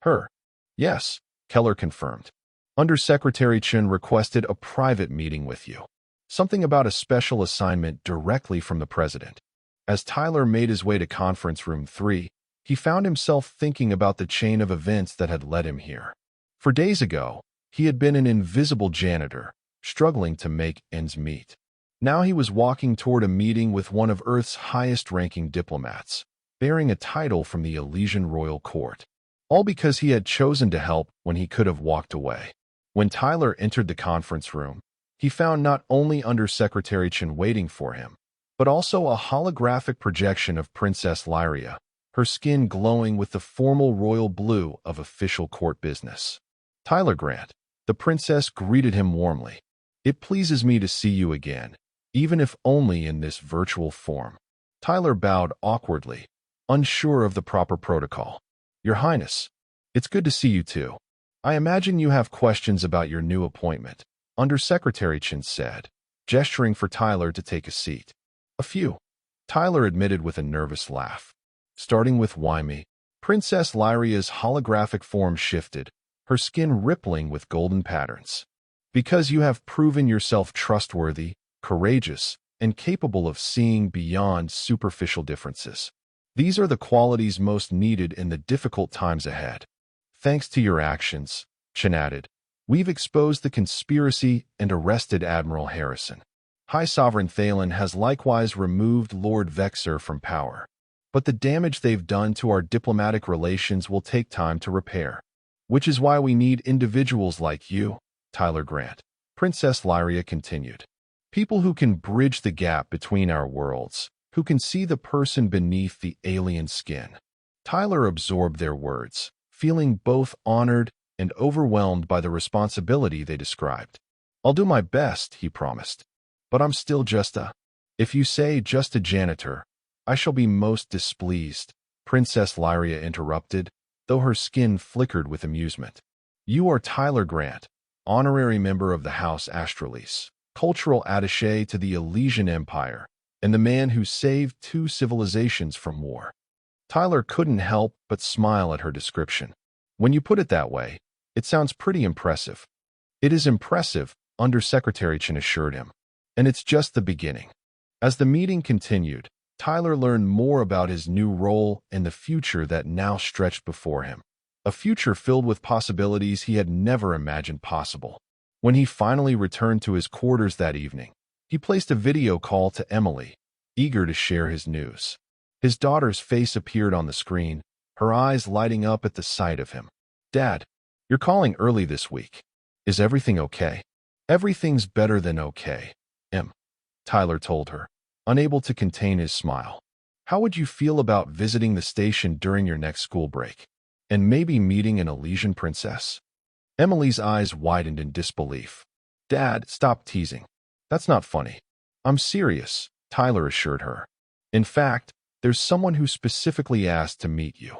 "Her?" "Yes," Keller confirmed. "Undersecretary Chen requested a private meeting with you. Something about a special assignment directly from the president." As Tyler made his way to conference room 3, he found himself thinking about the chain of events that had led him here. For days ago, he had been an invisible janitor, struggling to make ends meet. Now he was walking toward a meeting with one of Earth's highest-ranking diplomats, bearing a title from the Elysian royal court. All because he had chosen to help when he could have walked away. When Tyler entered the conference room, he found not only Undersecretary Chen waiting for him, but also a holographic projection of Princess Lyria, her skin glowing with the formal royal blue of official court business. Tyler Grant, the princess greeted him warmly. It pleases me to see you again, even if only in this virtual form. Tyler bowed awkwardly, unsure of the proper protocol. Your Highness, it's good to see you too. I imagine you have questions about your new appointment, Undersecretary Chen said, gesturing for Tyler to take a seat. A few, Tyler admitted with a nervous laugh. Starting with Wyme, Princess Lyria's holographic form shifted, her skin rippling with golden patterns. Because you have proven yourself trustworthy, courageous, and capable of seeing beyond superficial differences. These are the qualities most needed in the difficult times ahead. Thanks to your actions, Chen added, we've exposed the conspiracy and arrested Admiral Harrison. High Sovereign Thalen has likewise removed Lord Vexer from power. But the damage they've done to our diplomatic relations will take time to repair. Which is why we need individuals like you, Tyler Grant. Princess Lyria continued. People who can bridge the gap between our worlds, who can see the person beneath the alien skin. Tyler absorbed their words, feeling both honored and overwhelmed by the responsibility they described. I'll do my best, he promised. But I'm still if you say just a janitor, I shall be most displeased, Princess Lyria interrupted, though her skin flickered with amusement. You are Tyler Grant, honorary member of the House Astralis, cultural attaché to the Elysian Empire, and the man who saved 2 civilizations from war. Tyler couldn't help but smile at her description. When you put it that way, it sounds pretty impressive. It is impressive, Undersecretary Chen assured him. And it's just the beginning. As the meeting continued, Tyler learned more about his new role and the future that now stretched before him. A future filled with possibilities he had never imagined possible. When he finally returned to his quarters that evening, he placed a video call to Emily, eager to share his news. His daughter's face appeared on the screen, her eyes lighting up at the sight of him. Dad, you're calling early this week. Is everything okay? Everything's better than okay, Tyler told her, unable to contain his smile. How would you feel about visiting the station during your next school break? And maybe meeting an Elysian princess? Emily's eyes widened in disbelief. Dad, stop teasing. That's not funny. I'm serious, Tyler assured her. In fact, there's someone who specifically asked to meet you.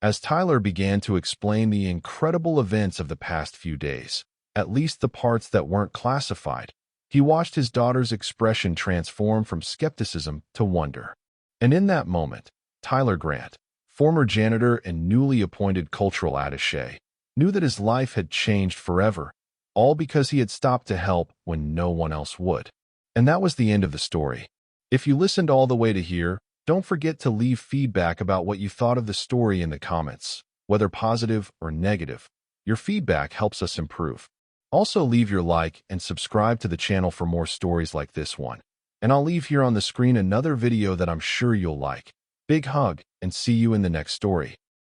As Tyler began to explain the incredible events of the past few days, at least the parts that weren't classified, he watched his daughter's expression transform from skepticism to wonder. And in that moment, Tyler Grant, former janitor and newly appointed cultural attaché, knew that his life had changed forever, all because he had stopped to help when no one else would. And that was the end of the story. If you listened all the way to here, don't forget to leave feedback about what you thought of the story in the comments, whether positive or negative. Your feedback helps us improve. Also leave your like and subscribe to the channel for more stories like this one. And I'll leave here on the screen another video that I'm sure you'll like. Big hug, and see you in the next story.